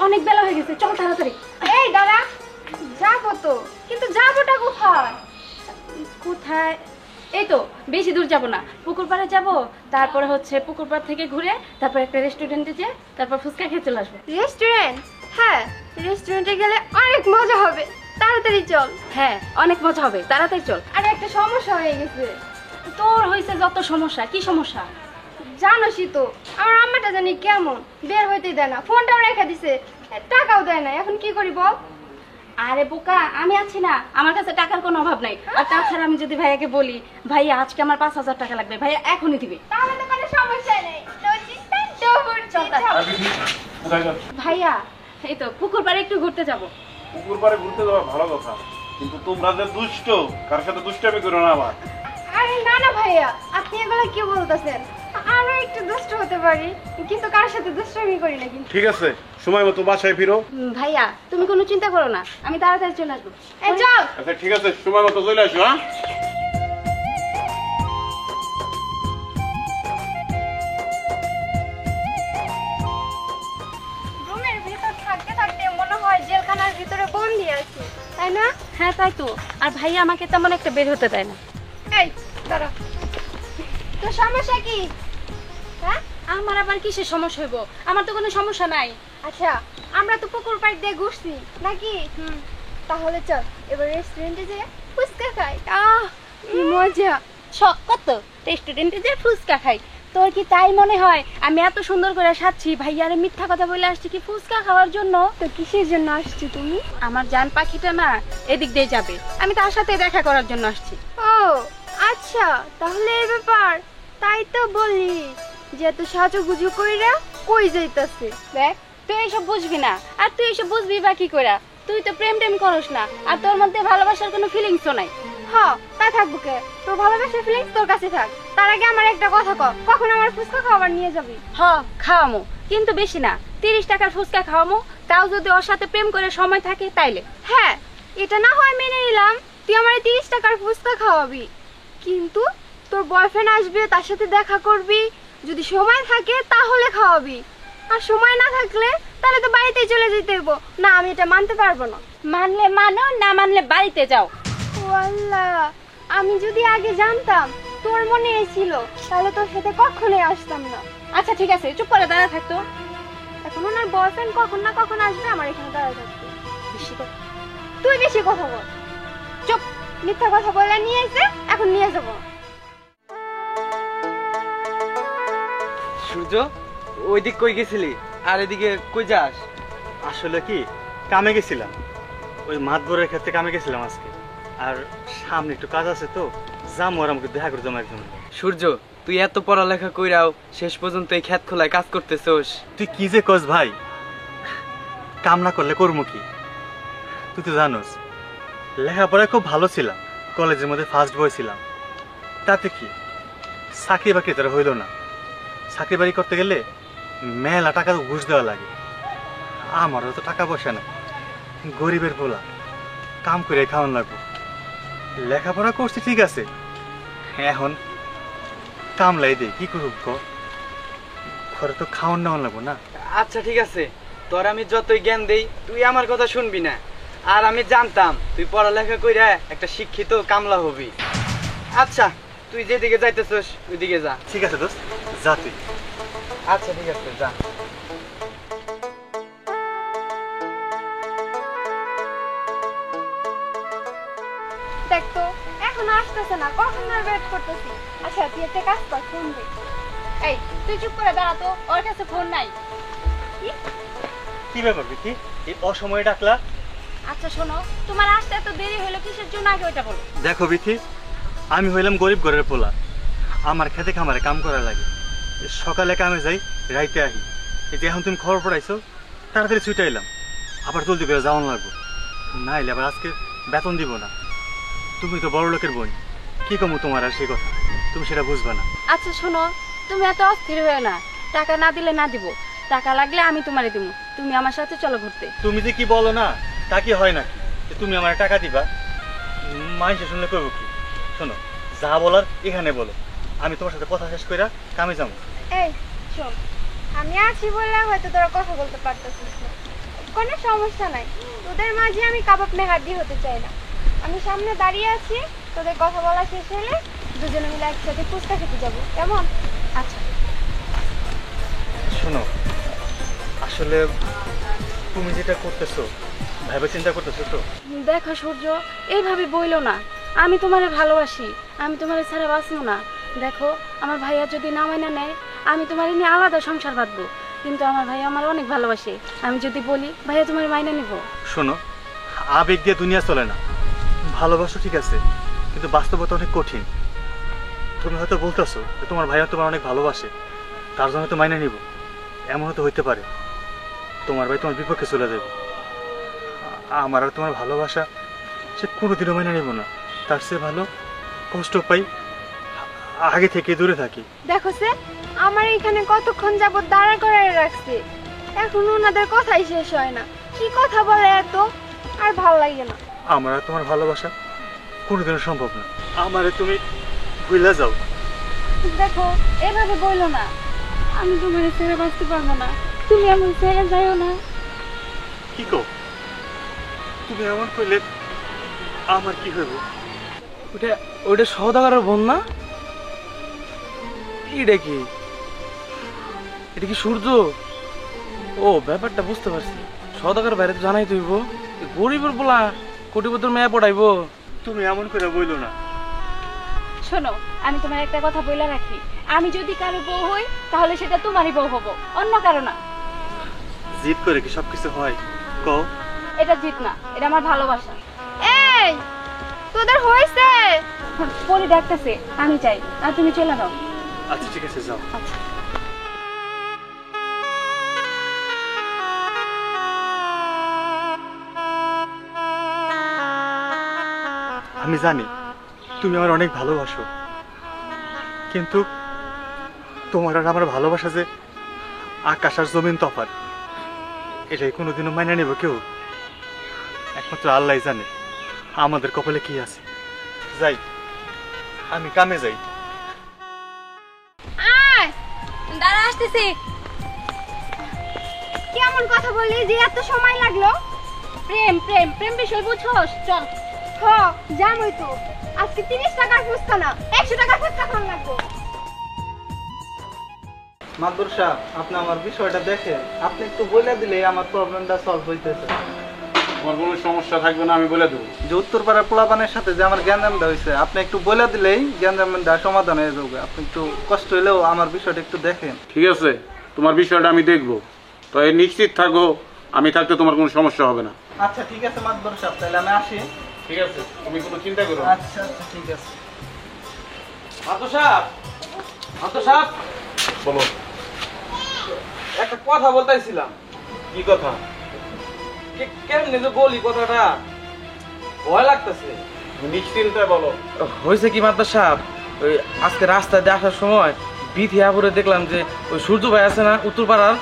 অনেক বেলা হয়ে গেছে, চল তাড়াতাড়ি। এই দাঁড়া, যাবো তো, কিন্তু যাবোটা কোথায়? কোথায়? এই তো বেশি দূর যাব না, পুকুর পাড়ে যাব, তারপরে হচ্ছে পুকুর পাড় থেকে ঘুরে তারপর একটা রেস্টুরেন্টে যেয়ে তারপর ফুচকা খেয়ে চলে আসবো। রেস্টুরেন্ট? হ্যাঁ, রেস্টুরেন্টে গেলে অনেক মজা হবে, তাড়াতাড়ি চল। হ্যাঁ অনেক মজা হবে, তাড়াতাড়ি চল। আর একটা সমস্যা হয়ে গেছে। তোর হয়েছে যত সমস্যা, কি সমস্যা? জানোসই তো আমার আম্মাটা জানি কেমন, বের হইতেই দেয় না, ফোনটাও রেখে দিছে, টাকাও দেয় না, এখন কি করি বল? আরে বোকা, আমি আছি না, আমার কাছে টাকার কোনো অভাব নাই। আর তাছাড়া আমি যদি ভাইয়াকে বলি ভাইয়া আজকে আমার 5,000 টাকা লাগবে, ভাইয়া এখনই দিবে। তাহলে তো কোনো সমস্যা নেই, তো চিন্তা ডবল চলতা। ভাইয়া এই তো পুকুর পাড়ে একটু ঘুরতে যাব। পুকুর পাড়ে ঘুরতে যাওয়া ভালো কথা, কিন্তু তোমরা যে দুষ্ট, কার সাথে দুষ্টামি করো না আবার। আরে না না ভাইয়া, আপনি এগুলো কি বলতেছেন? আমরা একটু দুষ্ট হতে পারি, কিন্তু কার সাথে দুষ্টমি করি না কিন্তু। ঠিক আছে, সময় মতো বাসায় ফিরো। ভাইয়া তুমি কোনো চিন্তা করো না, আমি তাড়াতাড়ি চলে আসবো। এই চল। আচ্ছা ঠিক আছে, সময় মতো চলে আসো। হ্যাঁ রুমের ভিতর থাকতে থাকতে মনে হয় জেলখানার ভিতরে বন্দি আছি, তাই না? হ্যাঁ তাই তো, আর ভাইয়া আমাকে তেমন একটা বের হতে দেয় না। এই দাঁড়া, তোর সমস্যা কি? হ্যাঁ, আমার আবার কিসের সমস্যা হইব? আমার তো কোনো সমস্যা নাই। আচ্ছা আমরা তো পুকুর পাড় দিয়ে ঘুরছি নাকি? তাহলে চল এবার রেস্টুরেন্টে যেয়ে ফুচকা খাই। কি মজা! শখ কত রেস্টুরেন্টে যে ফুচকা খাই? তোর কি তাই মনে হয় আমি এত সুন্দর করে সাজছি ভাইয়ারে মিথ্যা কথা বলে আসছি কি ফুচকা খাওয়ার জন্য? তো কিসের জন্য আসছি তুমি? আমার জান পাখিটা না এদিক দিয়ে যাবে, আমি তার সাথে দেখা করার জন্য আসছি। ও আচ্ছা, তাহলে এই ব্যাপার। তাই তো বলি যে এত সাজুগুজু কইরা কই যাইতাছে। দেখ তুই এইসব বুঝবি না, আর তুই এইসব বুঝবি বা কি করে? তুই তো প্রেম টেম করস না, আর তোর মধ্যে ভালোবাসার কোনো ফিলিংসও নাই। হ্যাঁ তা থাকবো কে, তোর ভালোবাসার ফিলিংস তোর কাছে থাক। তার আগে আমার একটা কথা কর, কখন আমার ফুচকা খাবার নিয়ে যাবি? হ খাওয়ামো, কিন্তু বেশি না, 30 টাকার ফুচকা খাওয়ামো, তাও যদি ওর সাথে প্রেম করে সময় থাকে তাইলে। হ্যাঁ এটা না হয় মেনে নিলাম, তুই আমার 30 টাকার ফুচকা খাওয়াবি, কিন্তু তোর বয়ফ্রেন্ড আসবে, তার সাথে দেখা করবি, যদি সময় থাকে তাহলে খাওয়াবি, আর সময় না থাকলে তাহলে তো বাড়িতেই চলে যেতে হইব। না আমি এটা মানতে পারবো না। মানলে মানো, না মানলে বাড়িতে যাও। ও আল্লাহ, আমি যদি আগে জানতাম তোর মনে ছিল তাহলে তোর সাথে কখনোই আসতাম না। আচ্ছা ঠিক আছে, চুপ করে দাঁড়া থাকতো। এখন ওনার বয়ফ্রেন্ড কখন না কখন আসবে, আমার এখানে দাঁড়ায় থাকবে। বেশি কথা। তুই বেশি কথা বল, চুপ। মিথ্যা কথা বলে নিয়ে এসে এখন নিয়ে যাবো। সূর্য, ওই দিক কই গেছিলি আর এদিকে কই যাস? আসলে কি কামে গেছিলাম, ওই মাতবরের ক্ষেত্রে কামে গেছিলাম আজকে, আর সামনে একটু কাজ আছে তো যাম, আর আমাকে দেখা করে যাবো একজন। সূর্য, তুই এত পড়ালেখা কইরাও শেষ পর্যন্ত এই ক্ষেত খোলায় কাজ করতেছস। তুই কি যে কস ভাই, কাম না করলে করবো কি? তুই তো জানোস লেখাপড়ায় খুব ভালো ছিলাম, কলেজের মধ্যে ফার্স্ট বয় ছিলাম, তাতে কি চাকরি বাকরি তারা হইল না। চাকরি বাড়ি করতে গেলে মেলা টাকা ঘুষ দেওয়া লাগে, আমারও তো টাকা পয়সা না, গরিবের পোলা, কাম করে খাওয়ান লাগবো। লেখাপড়া করছি ঠিক আছে, এখন কামলাই দে কি করব, ঘরে তো খাওয়ান নেওয়ান লাগবো না। আচ্ছা ঠিক আছে, তোর আমি যতই জ্ঞান দেই তুই আমার কথা শুনবি না, আর আমি জানতাম তুই পড়ালেখা কইরা একটা শিক্ষিত কামলা হবি। আচ্ছা তুই যেদিকে যাইতেছস ওইদিকে যা। ঠিক আছে দোস্ত, যা তুই। আচ্ছা ঠিক আছে, যা। দেখ তো এখনো আসতেছে না, কখন আর ওয়েট করতেছি। আচ্ছা তুই একটা কাজ কর, ফোন দে। এই তুই চুপ করে দাঁড়া তো, ওর কাছে ফোন নাই। কি ব্যাপার বিকি, এই অসময়ে ডাকলা? আচ্ছা শোনো, তোমার আসতে এত দেরি হলো কিসের জন্য আগে ওইটা বলো। দেখো বিথি, আমি হইলাম গরিব ঘরের পোলা, আমার খেতে খামারে কাম করা লাগে, সকালে কামে যাই, রাইতে আহি। এই যে এখন তুমি খবর পড়াইছো, তাড়াতাড়ি ছুটে এলাম, আবার জলদি করে যাওয়ান লাগবো, না এলে আবার আজকে বেতন দিব না। তুমি তো বড় লোকের বোন, কি কমু তোমার আর সেই কথা, তুমি সেটা বুঝবা না। আচ্ছা শোনো, তুমি এত অস্থির হয়ে না, টাকা না দিলে না দিব, টাকা লাগলে আমি তোমারে দিব, তুমি আমার সাথে চলো ঘুরতে। তুমি যে কি বলো না, তা কি হয় নাকি যে তুমি আমার টাকা দিবা? মানুষে শুনলে করবো কি? শোনো, যা বলার এখানে বলো, আমি তোমার সাথে কথা শেষ করে কামে যাবো। এই শোন, আমি আছি বলে হয়তো তোরা কথা বলতে পারতেছিস না, কোনো সমস্যা নাই, তোদের মাঝে আমি কাবাব মেহাদি হতে চাই না। আমি সামনে দাঁড়িয়ে আছি, তোদের কথা বলা শেষ হলে দুজনে মিলে একসাথে ফুচকা খেতে যাবো, কেমন? আচ্ছা শোনো, আসলে তুমি যেটা করতেছো ভাইবা চিন্তা করতেছো তো? দেখো সূর্য, এইভাবে বইলো না। আমি তোমারে ভালোবাসি, আমি তোমারে ছাড়া বাঁচবো না। দেখো, আমার ভাইয়া যদি না মাইনা নেয়, আমি তোমার নিয়ে আলাদা সংসার বাঁধবো, কিন্তু আমার ভাইয়া আমার অনেক ভালোবাসে। আমি যদি বলি ভাইয়া তোমার মাইনা নিব। শোনো, আবেগ দিয়ে দুনিয়া চলে না। ভালোবাসো ঠিক আছে, কিন্তু বাস্তবতা অনেক কঠিন। তুমি হয়তো বলতেছো যে তোমার ভাইয়া তোমার অনেক ভালোবাসে, তার জন্য তো মাইনে নিব, এমনও তো হইতে পারে তোমার ভাই তোমার বিপক্ষে চলে যাবে। আমার আর তোমার ভালোবাসা সে কোনোদিনও মাইনে নিব না। তার চেয়ে ভালো কষ্ট পাই, আগে থেকে দূরে থাকি। দেখো সে আমার এখানে কতক্ষণ যাবত দাঁড়া করে রাখছে, এখন ওনাদের কথাই শেষ হয় না। কি কথা বলে এত, আর ভাল লাগে না। আমার আর তোমার ভালোবাসা কোনোদিনও সম্ভব না। আমারে তুমি ভুলে যাও। দেখো, এভাবে বইলো না। আমি তোমার ছেড়ে বাঁচতে পারবো না, তুমি এমন ছেড়ে যাইও না। কি কো? তুমি এমন করলে আমার কি হইব? ওটা ওটা সওদাগরের বোন না? এটা কি, এটা কি সূর্য? ও, ব্যাপারটা বুঝতে পারছি। সওদাগর বাইরে তো জানাই তুইব, গরিবের বলা কোটিপতির মেয়ে পড়াইবো। তুমি এমন করে বইলো না। শোনো, আমি তোমার একটা কথা বলে রাখি, আমি যদি কারো বউ হই তাহলে সেটা তোমারই বউ হবো, অন্য কারো না। জিদ করে কি সবকিছু হয়? কও। এটা জিত না, এটা আমার ভালোবাসা। এই তোদের হয়েছে? পরি ডাকতেছে, আমি চাই, আর তুমি চলে যাও। আচ্ছা ঠিক আছে, যাও। আচ্ছা। আমি জানি তুমি আমার অনেক ভালোবাসো, কিন্তু তোমার আর আমার ভালোবাসা যে আকাশ আর জমিন তফাৎ, এটাই কোনোদিনও মাইনে নেব কেউ? একমাত্র আল্লাহ জানে আমাদের কপালে কি আছে। যাই, আমি কামে যাই। আয় দাঁড়া, আসতেছি। কেমন কথা বললি যে এত সময় লাগলো? প্রেম প্রেম প্রেম বিষয় বুঝছোস? চল। হ, জানোই তো আজকে 30 টাকার ফুচকা না 100 টাকার ফুচকা খাওয়া লাগবে। মাদুর সাহেব, আপনি আমার বিষয়টা দেখেন, আপনি একটু বলে দিলে আমার প্রবলেমটা সলভ হইতেছে। তোমার কোনো সমস্যা থাকবে না, আমি বলে দেবো। যে উত্তরপাড়ার পোলাপানের সাথে যে আমার জ্ঞানজামটা হয়েছে, আপনি একটু বলে দিলেই জ্ঞানজামটা সমাধান হয়ে যাবে। আপনি একটু কষ্ট হলেও আমার বিষয়টা একটু দেখেন। ঠিক আছে, তোমার বিষয়টা আমি দেখবো। তো এই নিশ্চিত থাকো, আমি থাকতে তোমার কোনো সমস্যা হবে না। আচ্ছা ঠিক আছে মাদুর সাহেব, তাহলে আমি আসি। ঠিক আছে, তুমি কোনো চিন্তা করো না। আচ্ছা আচ্ছা ঠিক আছে। মাতো সাহেব, মাতো সাহেব, বলো, একটা কথা বলতেছিলাম। কি কথা? কেমনি যে বলি কথাটা, ভয় লাগতেছে। তুমি নিশ্চিন্তায় বলো। হয়েছে কি মাতো সাহেব, ওই আজকে রাস্তায় দিয়ে আসার সময় বিথিয়া পরে দেখলাম যে ওই সূর্য ভাই আছে না উত্তরপাড়ার,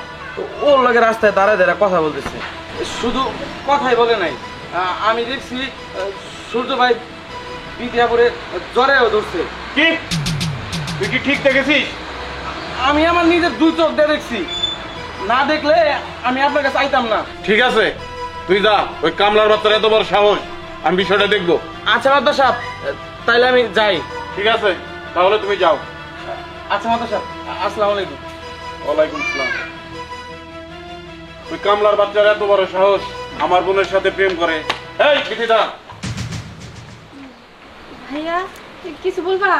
ওর লগে রাস্তায় দাঁড়ায় দাঁড়ায় কথা বলতেছে। শুধু কথাই বলে নাই, আমি দেখছি সূর্য ভাই বিথিয়া পরে জ্বরেও ধরছে। কি তুই কি ঠিক দেখেছিস? আমি আমার নিজের দুই চোখ দিয়ে দেখছি, না দেখলে আমি আপনার কাছে আইতাম না। ঠিক আছে, তুই যা। ওই কামলার বাচ্চার এত বড় সাহস, আমি বিষয়টা দেখবো। আচ্ছা মাতো সাহেব, তাইলে আমি যাই। ঠিক আছে, তাহলে তুমি যাও। আচ্ছা মাতো সাহেব, আসসালামু আলাইকুম। ওয়ালাইকুম আসসালাম। ওই কামলার বাচ্চার এত বড় সাহস, আমার বোনের সাথে প্রেম করে। এই বিথিদা, ভাইয়া, কিছু বলবা?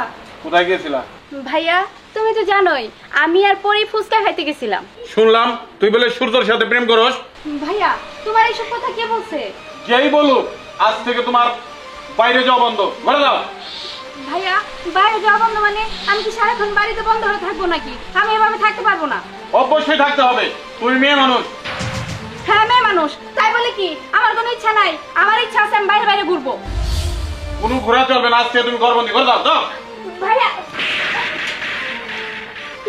কোথায় গিয়েছিলা? ভাইয়া, তুমি তো জানোই আমি আর পরি ফুচকা খাইতে গেছিলাম। শুনলাম তুই বলে সূর্যর সাথে প্রেম করস। ভাইয়া, তোমার এইসব কথা কে বলছে? যেই বলুক, আজ থেকে তোমার বাইরে যাওয়া বন্ধ, ঘরে যাও। ভাইয়া, বাইরে যাওয়া বন্ধ মানে আমি কি সারাক্ষণ বাড়িতে বন্ধ হয়ে থাকবো নাকি? আমি এভাবে থাকতে পারবো না। অবশ্যই থাকতে হবে, তুমি মেয়ে মানুষ। হ্যাঁ, মেয়ে মানুষ, তাই বলে কি আমার কোনো ইচ্ছা নাই? আমার ইচ্ছা আছে আমি বাইরে বাইরে ঘুরবো। কোনো ঘোরা চলবে না, আজ থেকে তুমি ঘরবন্দি করে দাও। যাও। ভাইয়া,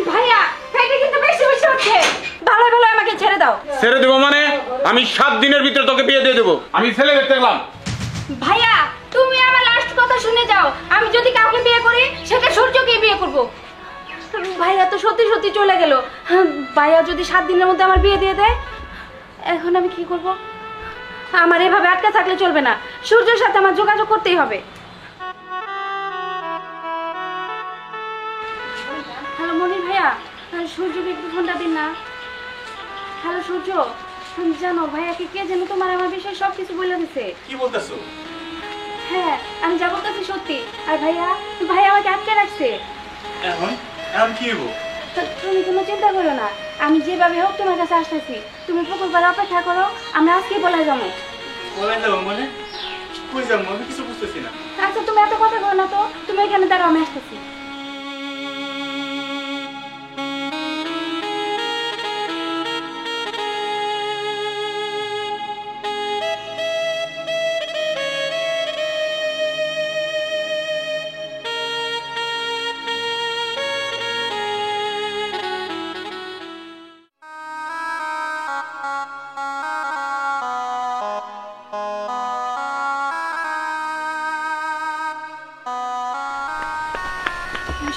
ভাইয়া, এটা কিন্তু বেশি বেশি হচ্ছে। ভালো ভালো আমাকে ছেড়ে দাও। ছেড়ে দেবো মানে? আমি 7 দিনের ভিতরে তোকে বিয়ে দিয়ে দেবো। আমি ছেলে দেখতে গেলাম। ভাইয়া, তুমি আমার লাস্ট কথা শুনে যাও। আমি যদি কাউকে বিয়ে করি সেটা সূর্যকে বিয়ে করব। ভাইয়া তো সত্যি সত্যি চলে গেল। ভাইয়া যদি 7 দিনের মধ্যে আমার বিয়ে দিয়ে দেয় এখন আমি কি করব? আমার এভাবে আটকা থাকলে চলবে না, সূর্যের সাথে আমার যোগাযোগ করতেই হবে। হ্যালো মনির ভাইয়া, সূর্যকে একটু ফোনটা দিন না। হ্যালো সূর্য, জানো ভাইয়াকে কে যেন তোমার আমার বিষয়ে সব কিছু বলে দিছে। কি বলতেছো? হ্যাঁ, আমি যা বলতেছি সত্যি। আর ভাইয়া ভাইয়া আমাকে আটকে রাখছে। এখন এখন কি হবো? তুমি কোনো চিন্তা করো না, আমি যেভাবে হোক তোমার কাছে আসতেছি। তুমি পুকুর পাড়ে অপেক্ষা করো, আমরা আজকেই বলে যাবো। বলে যাবো মানে? কই যাবো? আমি কিছু বুঝতেছি না। আচ্ছা তুমি এত কথা বলো না তো, তুমি এখানে দাঁড়াও, আমি আসতেছি।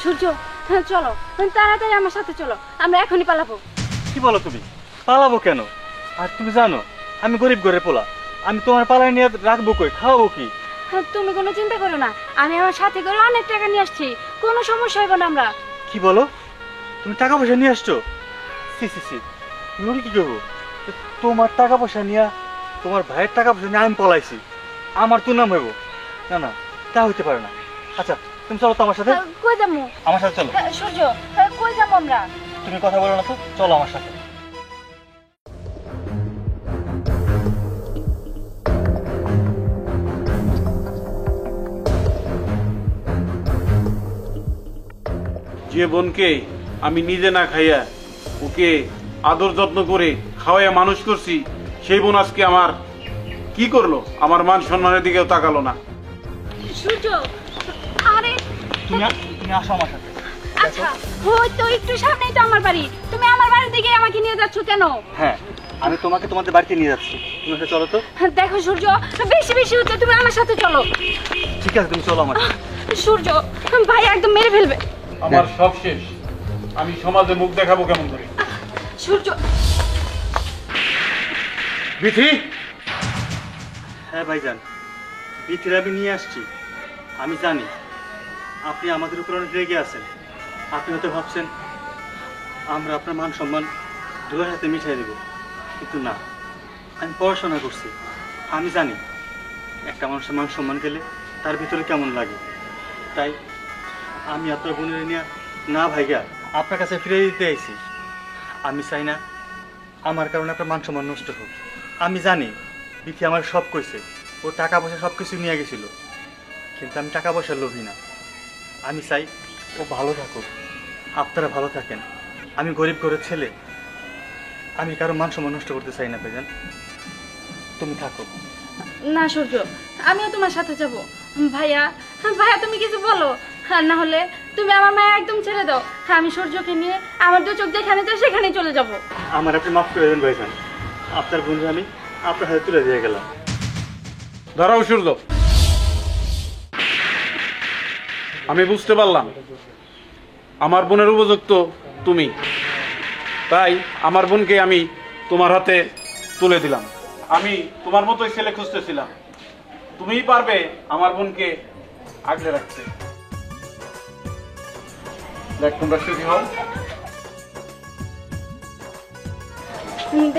সূর্য, হ্যাঁ চলো, তাড়াতাড়ি আমার সাথে চলো, আমরা এখনই পালাবো। কি বলো তুমি? পালাবো কেন? আর তুমি জানো আমি গরিব ঘরে পোলা, আমি তোমার পালায় নিয়ে রাখবো কই, খাওয়াবো কি? হ্যাঁ, তুমি কোনো চিন্তা করো না, আমি আমার সাথে করে অনেক টাকা নিয়ে আসছি, কোনো সমস্যা হবে না। আমরা কি বলো? তুমি টাকা পয়সা নিয়ে আসছো? সি সি সি, তুমি কি করবো? তোমার টাকা পয়সা নিয়ে, তোমার ভাইয়ের টাকা পয়সা নিয়ে আমি পলাইছি, আমার তো নাম হইব? না না, তা হইতে পারে না। আচ্ছা তুমি চলো তো আমার সাথে, কই যাবো? আমার সাথে চলো। সূর্য, কই যাবো আমরা? তুমি কথা বলো না তো, চলো আমার সাথে। যে বোনকে আমি নিজে না খাইয়া ওকে আদর যত্ন করে খাওয়াইয়া মানুষ করছি, সেই বোন আজকে আমার কি করলো? আমার মান সম্মানের দিকেও তাকালো না। সূর্য, আরে তুমি আসো আমার সাথে। আচ্ছা, ওই তো একটু সামনেই তো আমার বাড়ি, তুমি আমার বাড়ির দিকে আমাকে নিয়ে যাচ্ছ কেন? হ্যাঁ, আমি তোমাকে তোমাদের বাড়িতে নিয়ে যাচ্ছি, তুমি একটা চলো তো। দেখো সূর্য, বেশি বেশি হচ্ছে, তুমি আমার সাথে চলো। ঠিক আছে, তুমি চলো আমার সাথে। সূর্য, ভাই একদম মেরে ফেলবে। আমার সব শেষ, আমি সমাজে মুখ দেখাবো কেমন করে? সূর্য, বিথি, হ্যাঁ ভাইজান, বিথির আমি নিয়ে আসছি। আমি জানি আপনি আমাদের উপর অনেক রেগে আছেন, আপনি হয়তো ভাবছেন আমরা আপনার মান সম্মান দুয়ের হাতে মিঠাই দেব, কিন্তু না, আমি পড়াশোনা করছি, আমি জানি একটা মানুষের মান সম্মান গেলে তার ভিতরে কেমন লাগে। তাই আমি আপনার বোনের নিয়ে না ভাইয়া আপনার কাছে ফিরে দিতে আইছি। আমি চাই না আমার কারণে আপনার মান সম্মান নষ্ট হোক। আমি জানি বিথি আমার সব কইছে, ও টাকা পয়সা সব কিছু নিয়ে গেছিল, কিন্তু আমি টাকা পয়সার লোভী না। আমি চাই ও ভালো থাকুক, আপনারা ভালো থাকেন। আমি গরিব ঘরের ছেলে, আমি কারো মান সম্মান নষ্ট করতে চাই না ভাইজান, তুমি থাকো। না সূর্য, আমিও তোমার সাথে যাব। ভাইয়া, ভাইয়া তুমি কিছু বলো, আর না হলে তুমি আমার মায়া একদম ছেড়ে দাও। আমি সূর্যকে নিয়ে আমার দু চোখ যেখানে যায় সেখানে চলে যাব। আমার আপনি মাফ করে দেন ভাইজান, আপনার বন্ধু আমি আপনার হাতে তুলে দিয়ে গেলাম। ধরাও সূর্য, আমি বুঝতে পারলাম আমার বোনের উপযুক্ত তুমি, তাই আমার বোনকে আমি তোমার হাতে তুলে দিলাম। আমি তোমার মতোই ছেলে খুঁজতেছিলাম, তুমিই পারবে আমার বোনকে আগলে রাখতে। দেখ তোমরা সুখী হও।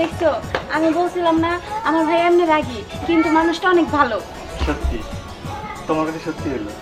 দেখছো, আমি বলছিলাম না আমার ভাই এমনি রাগি, কিন্তু মানুষটা অনেক ভালো। সত্যি, তোমার কাছে সত্যি হলো।